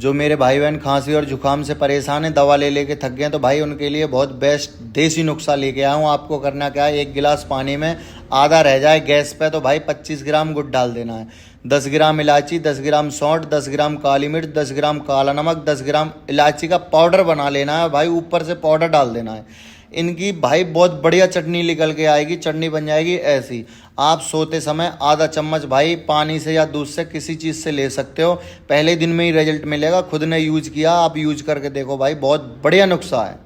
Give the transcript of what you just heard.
जो मेरे भाई बहन खांसी और जुकाम से परेशान हैं, दवा ले लेके थक गए हैं, तो भाई उनके लिए बहुत बेस्ट देसी नुस्खा लेके आया हूँ। आपको करना क्या है, 1 गिलास पानी में आधा रह जाए गैस पे तो भाई 25 ग्राम गुड़ डाल देना है, 10 ग्राम इलायची, 10 ग्राम सौंठ, 10 ग्राम काली मिर्च, 10 ग्राम काला नमक, 10 ग्राम इलायची का पाउडर बना लेना है भाई, ऊपर से पाउडर डाल देना है। इनकी भाई बहुत बढ़िया चटनी निकल के आएगी, चटनी बन जाएगी ऐसी। आप सोते समय आधा चम्मच भाई पानी से या दूध से किसी चीज़ से ले सकते हो, पहले दिन में ही रिजल्ट मिलेगा। खुद ने यूज किया, आप यूज करके देखो भाई, बहुत बढ़िया नुस्खा है।